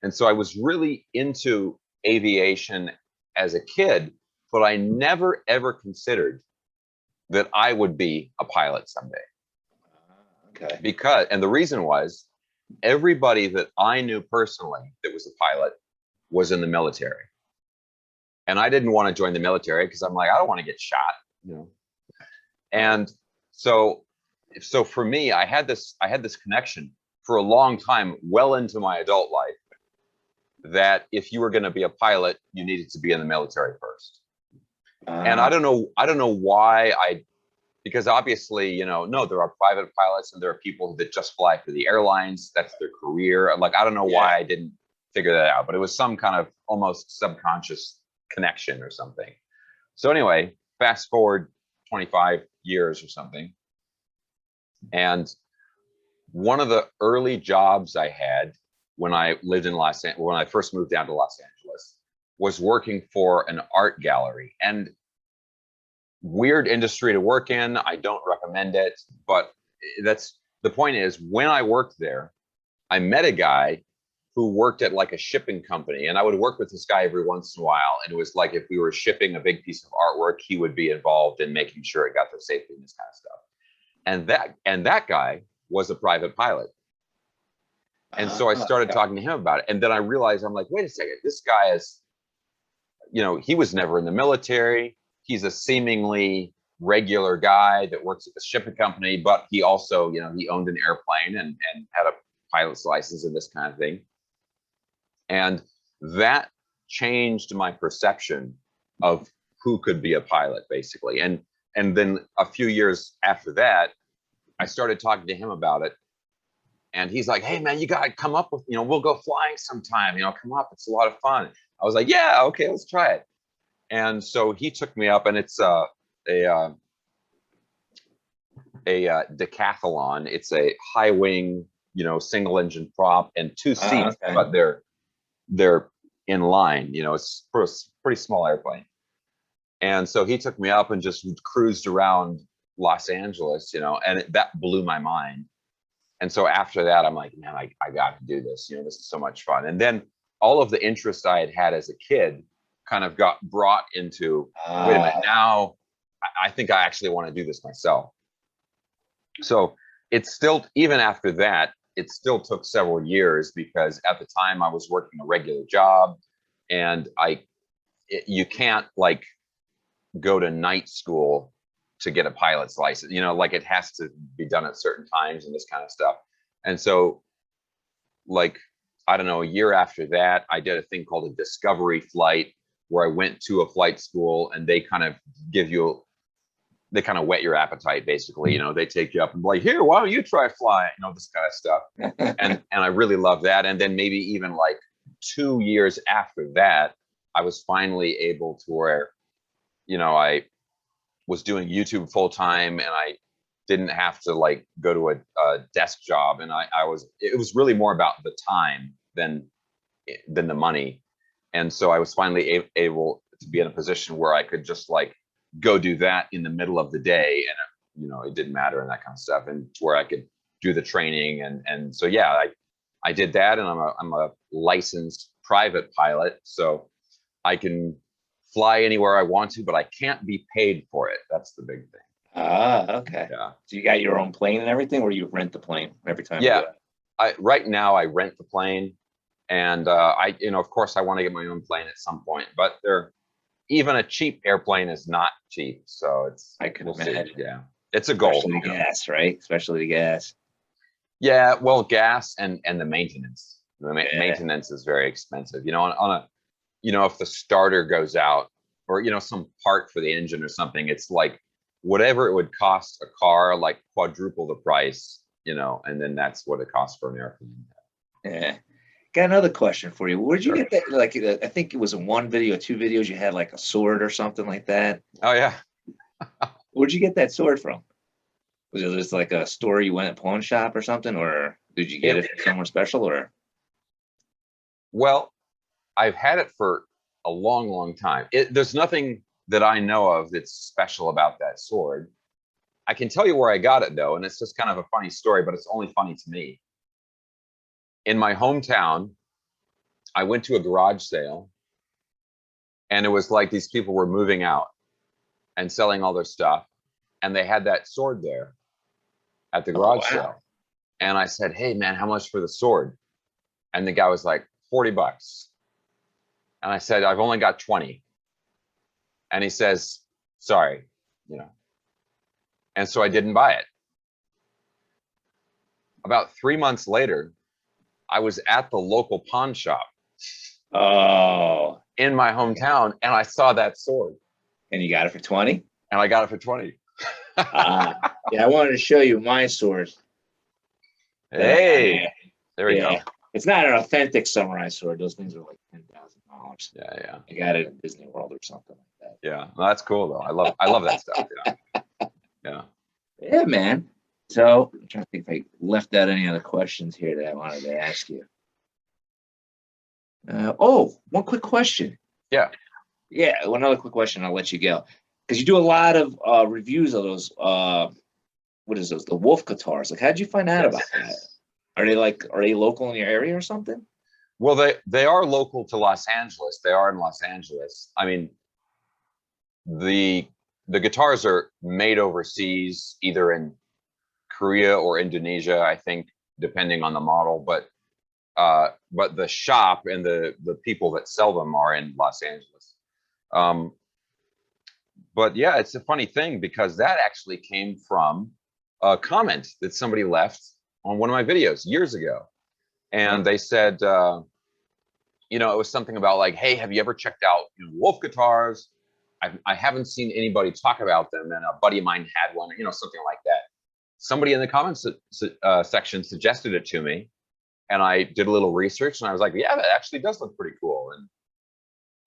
Speaker 2: And so I was really into aviation as a kid, but I never ever considered that I would be a pilot someday.
Speaker 3: Okay.
Speaker 2: Because, and the reason was, everybody that I knew personally that was a pilot was in the military. And I didn't want to join the military because I'm like, I don't want to get shot, you know. And so for me, I had this connection for a long time, well into my adult life, that if you were going to be a pilot, you needed to be in the military first. And I don't know why because obviously, you know, no, there are private pilots and there are people that just fly for the airlines. That's their career. Like, I don't know why I didn't figure that out, but it was some kind of almost subconscious connection or something. So anyway, fast forward 25 years or something. And one of the early jobs I had when I lived in when I first moved down to Los Angeles was working for an art gallery. And weird industry to work in. I don't recommend it, but that's the point is, when I worked there, I met a guy who worked at like a shipping company, and I would work with this guy every once in a while. And it was like, if we were shipping a big piece of artwork, he would be involved in making sure it got there safely and this kind of stuff. And that guy was a private pilot. And so I started talking to him about it. And then I realized, I'm like, wait a second, this guy is, you know, he was never in the military. He's a seemingly regular guy that works at the shipping company, but he also, you know, he owned an airplane and had a pilot's license and this kind of thing. And that changed my perception of who could be a pilot, basically. And then a few years after that, I started talking to him about it. And he's like, hey, man, you got to come up with, you know, we'll go flying sometime, you know, come up. It's a lot of fun. I was like, yeah, okay, let's try it. And so he took me up, and it's a decathlon. It's a high wing, you know, single engine prop and 2 seats, but they're in line. You know, it's a pretty small airplane. And so he took me up and just cruised around Los Angeles, you know, and that blew my mind. And so after that, I'm like, man, I got to do this. You know, this is so much fun. And then all of the interest I had had as a kid kind of got brought into, wait a minute, now I think I actually want to do this myself. So it's still, even after that, it still took several years, because at the time I was working a regular job, and you can't like go to night school to get a pilot's license, you know, like it has to be done at certain times and this kind of stuff. And so, like, I don't know, a year after that, I did a thing called a discovery flight, where I went to a flight school, and they kind of they kind of whet your appetite, basically. You know, they take you up and be like, here, why don't you try flying? You know, this kind of stuff. and I really love that. And then maybe even like 2 years after that, I was finally able to where, you know, I was doing YouTube full time, and I didn't have to like go to a desk job. And it was really more about the time than the money. And so I was finally able to be in a position where I could just like go do that in the middle of the day, and you know, it didn't matter and that kind of stuff, and to where I could do the training. And so yeah, I did that, and I'm a licensed private pilot, so I can fly anywhere I want to, but I can't be paid for it. That's the big thing.
Speaker 3: Okay.
Speaker 2: Yeah.
Speaker 3: So you got your own plane and everything, or you rent the plane every time?
Speaker 2: Yeah. Right now I rent the plane, and you know, of course I want to get my own plane at some point, but even a cheap airplane is not cheap. So
Speaker 3: I can imagine.
Speaker 2: Yeah. It's a goal.
Speaker 3: Especially the gas, right? Especially the gas.
Speaker 2: Yeah. Well, gas and the maintenance. The maintenance is very expensive. You know, on a, you know, if the starter goes out, or, you know, some part for the engine or something, it's like whatever it would cost a car, like quadruple the price, you know, and then that's what it costs for an airplane.
Speaker 3: Yeah. Got another question for you. Where'd you get that? Like, I think it was in one video, 2 videos, you had like a sword or something like that.
Speaker 2: Oh yeah.
Speaker 3: Where'd you get that sword from? Was it just like a store you went at pawn shop or something, or did you get it from somewhere special? Or
Speaker 2: well, I've had it for a long, long time. There's nothing that I know of that's special about that sword. I can tell you where I got it though, and it's just kind of a funny story, but it's only funny to me. In my hometown, I went to a garage sale, and it was like these people were moving out and selling all their stuff, and they had that sword there at the garage sale. And I said, hey man, how much for the sword? And the guy was like, $40. And I said, I've only got 20. And he says, sorry, you know. And so I didn't buy it. About 3 months later, I was at the local pawn shop in my hometown, and I saw that sword.
Speaker 3: And you got it for 20?
Speaker 2: And I got it for 20.
Speaker 3: Yeah, I wanted to show you my sword.
Speaker 2: Hey, there we
Speaker 3: Yeah,
Speaker 2: go.
Speaker 3: it's not an authentic samurai sword. Those things are like $10,000.
Speaker 2: Yeah, yeah,
Speaker 3: I got it at Disney World or something like that.
Speaker 2: yeah. Well, that's cool though. I love that stuff. Yeah, yeah.
Speaker 3: Yeah, man. So I'm trying to think if I left out any other questions here that I wanted to ask you. One quick question.
Speaker 2: Yeah.
Speaker 3: Yeah, another quick question. I'll let you go because you do a lot of reviews of those. What is those? The Wolf guitars. Like, how'd you find out about that? Are they local in your area or something?
Speaker 2: Well, they are local to Los Angeles. They are in Los Angeles. I mean, the guitars are made overseas, either in Korea or Indonesia, I think, depending on the model. But the shop and the people that sell them are in Los Angeles. But yeah, it's a funny thing because that actually came from a comment that somebody left on one of my videos years ago. And they said, you know, it was something about like, hey, have you ever checked out Wolf guitars? I haven't seen anybody talk about them. And a buddy of mine had one, something like that. Somebody in the comments section suggested it to me. And I did a little research and I was like, yeah, that actually does look pretty cool.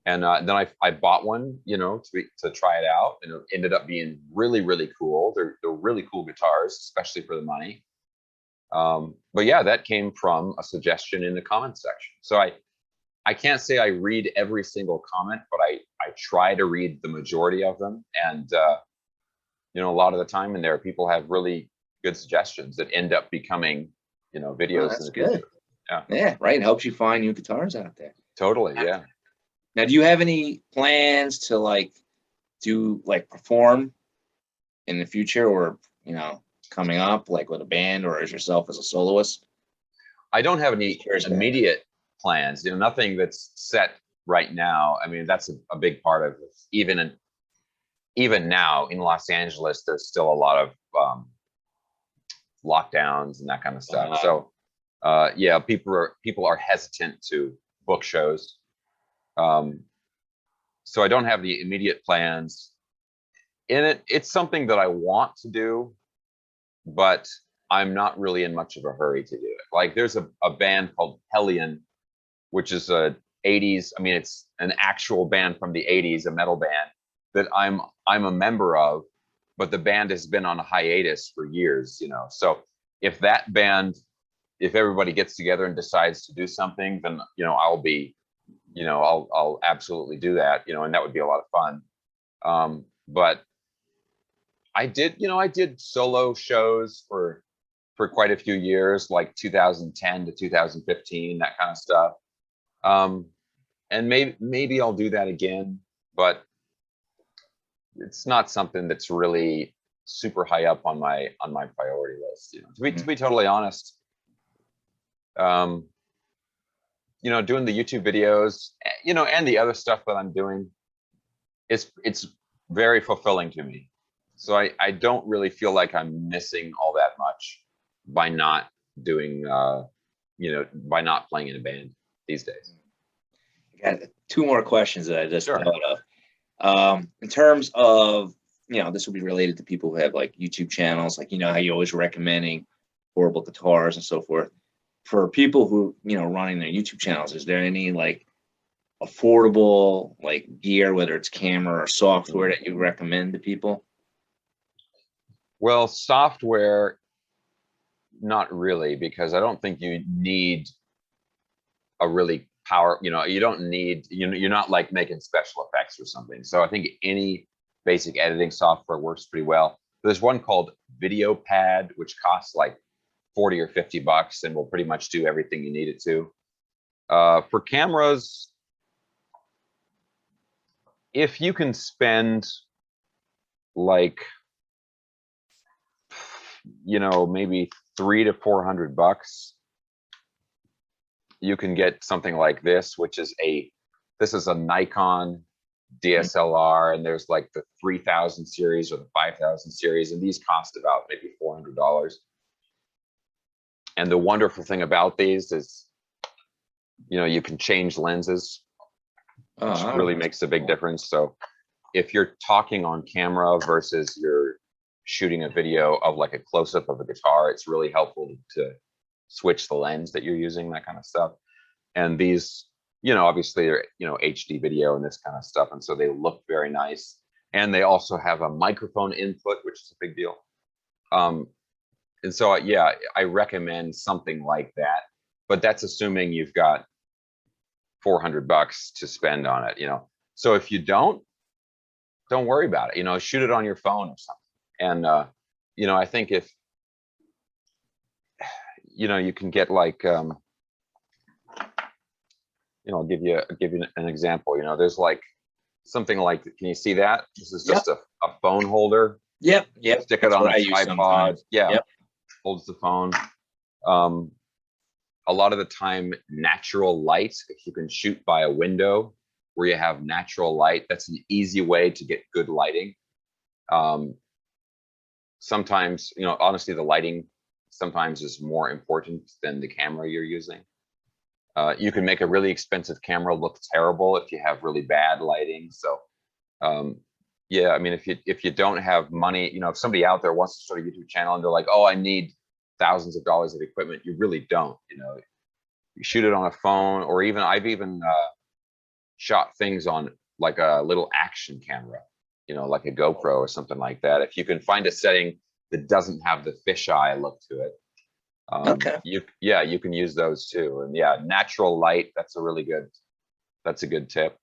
Speaker 2: And then I bought one, to try it out, and it ended up being really, really cool. They're really cool guitars, especially for the money. But yeah, that came from a suggestion in the comment section. So I can't say I read every single comment, but I try to read the majority of them. And a lot of the time in there, people have really good suggestions that end up becoming, videos in the future.
Speaker 3: Good. Yeah, right. It helps you find new guitars out there.
Speaker 2: Totally, yeah.
Speaker 3: Now, do you have any plans to perform in the future, or coming up, like with a band or as yourself as a soloist?
Speaker 2: I don't have any immediate plans. Nothing that's set right now. I mean, that's a big part of it. Even now in Los Angeles, there's still a lot of lockdowns and that kind of stuff. So yeah, people are hesitant to book shows. So I don't have the immediate plans. It's something that I want to do, but I'm not really in much of a hurry to do it. Like, there's a band called Hellion, which is a 80s. I mean, it's an actual band from the 80s, a metal band that I'm a member of, but the band has been on a hiatus for years, So if that band, if everybody gets together and decides to do something, then I'll be, I'll absolutely do that, and that would be a lot of fun. But I did solo shows for quite a few years, like 2010 to 2015, that kind of stuff. And maybe I'll do that again, but it's not something that's really super high up on my priority list. To be totally honest, doing the YouTube videos, and the other stuff that I'm doing, it's very fulfilling to me. So I don't really feel like I'm missing all that much by not doing, by not playing in a band these days.
Speaker 3: I got two more questions that I just thought of. In terms of, this will be related to people who have like YouTube channels, like, how you're always recommending horrible guitars and so forth. For people who, running their YouTube channels, is there any like affordable like gear, whether it's camera or software, that you recommend to people?
Speaker 2: Well, software, not really, because I don't think you need a really you don't need, you're not like making special effects or something. So I think any basic editing software works pretty well. There's one called VideoPad, which costs like 40 or 50 bucks and will pretty much do everything you need it to. For cameras, if you can spend like, maybe 300 to 400 bucks, you can get something like this, which is this is a Nikon DSLR, and there's like the 3000 series or the 5000 series, and these cost about maybe $400. And the wonderful thing about these is, you can change lenses, which really makes a big difference. So if you're talking on camera versus you're shooting a video of like a close-up of a guitar, it's really helpful to switch the lens that you're using, that kind of stuff. And these, you know, obviously they're, you know, HD video and this kind of stuff, and so they look very nice. And they also have a microphone input, which is a big deal. And so, yeah, I recommend something like that, but that's assuming you've got $400 to spend on it, you know. So if you don't worry about it, you know, shoot it on your phone or something. And, you know, I think if, you know, you can get like, you know, I'll give you an example. You know, there's like something like, can you see that? This is just a phone holder.
Speaker 3: Yep.
Speaker 2: Stick it on a tripod. Yeah.
Speaker 3: Yep.
Speaker 2: Holds the phone. A lot of the time, natural light, if you can shoot by a window where you have natural light, that's an easy way to get good lighting. Sometimes, you know, honestly, the lighting sometimes is more important than the camera you're using. You can make a really expensive camera look terrible if you have really bad lighting. So, yeah, I mean, if you don't have money, you know, if somebody out there wants to start a YouTube channel and they're like, oh, I need thousands of dollars of equipment, you really don't. You know, you shoot it on a phone, or even I've even shot things on like a little action camera, you know, like a GoPro or something like that. If you can find a setting that doesn't have the fisheye look to it, you can use those too. And yeah, natural light, that's a good tip.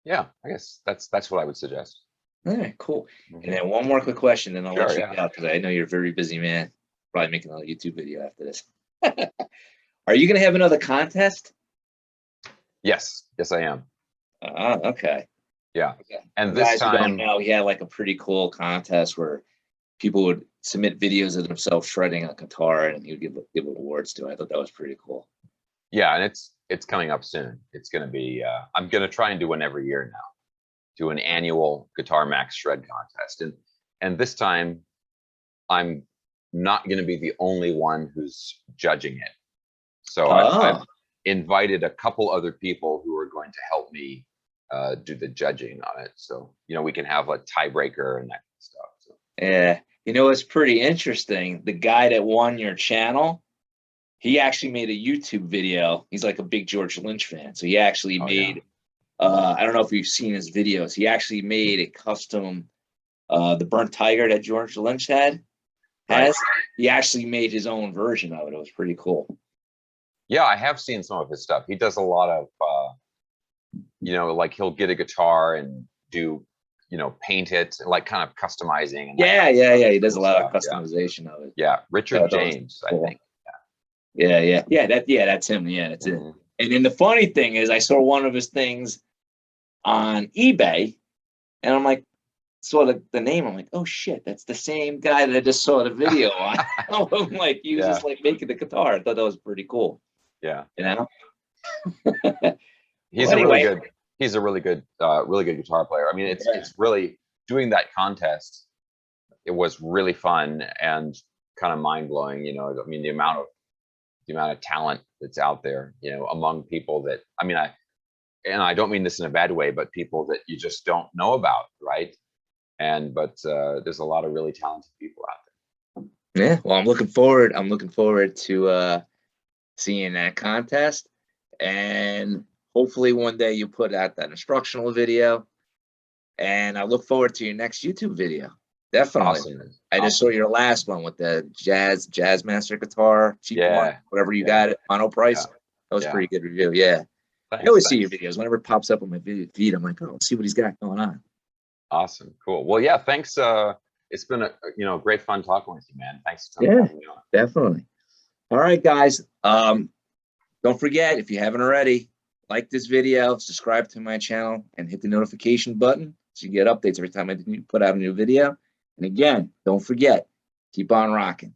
Speaker 2: Yeah, I guess that's what I would suggest.
Speaker 3: All right, cool. And then one more quick question, then I'll let you
Speaker 2: yeah.
Speaker 3: go, because I know you're a very busy man. Probably making another YouTube video after this. Are you going to have another contest?
Speaker 2: Yes, I am.
Speaker 3: Okay.
Speaker 2: Yeah.
Speaker 3: Okay.
Speaker 2: And
Speaker 3: For
Speaker 2: this
Speaker 3: guys who don't
Speaker 2: time,
Speaker 3: know, he had like a pretty cool contest where people would submit videos of themselves shredding a guitar, and he would give awards to it. I thought that was pretty cool.
Speaker 2: yeah, and it's coming up soon. It's going to be, I'm going to try and do one every year now. Do an annual Guitar Max shred contest. And this time, I'm not going to be the only one who's judging it. So I've invited a couple other people who are going to help me do the judging on it. So, you know, we can have a tiebreaker and that kind of stuff. So.
Speaker 3: Yeah. You know, it's pretty interesting. The guy that won your channel, he actually made a YouTube video. He's like a big George Lynch fan. So he actually made, I don't know if you've seen his videos. He actually made a custom, the Burnt Tiger that George Lynch has. He actually made his own version of it. It was pretty cool.
Speaker 2: Yeah, I have seen some of his stuff. He does a lot of, you know, like he'll get a guitar and do, you know, paint it, like kind of customizing. And
Speaker 3: yeah. He does a lot of customization of it.
Speaker 2: Yeah, Richard James, cool. I think.
Speaker 3: Yeah, that's him. Yeah, that's it. And then the funny thing is, I saw one of his things on eBay, and I'm like, saw the name. I'm like, oh shit, that's the same guy that I just saw the video on. I'm like, he was just like making the guitar. I thought that was pretty cool.
Speaker 2: Yeah,
Speaker 3: you know.
Speaker 2: He's a really good guitar player. I mean, it's really, doing that contest, it was really fun and kind of mind blowing. You know, I mean, the amount of talent that's out there, you know, among people that, I mean, I don't mean this in a bad way, but people that you just don't know about, right? But there's a lot of really talented people out there.
Speaker 3: Yeah, well, I'm looking forward to seeing that contest, and hopefully one day you put out that instructional video, and I look forward to your next YouTube video. Definitely.
Speaker 2: Awesome.
Speaker 3: I just saw your last one with the Jazz Master guitar, cheap one, whatever you got it, mono price. That was a pretty good review. Yeah. Thanks, I always see your videos. Whenever it pops up on my feed, I'm like, oh, let's see what he's got going on.
Speaker 2: Awesome. Cool. Well, yeah, thanks. It's been great fun talking with you, man. Thanks for having me on.
Speaker 3: Definitely. All right, guys. Don't forget, if you haven't already, like this video, subscribe to my channel, and hit the notification button so you get updates every time I put out a new video. And again, don't forget, keep on rocking.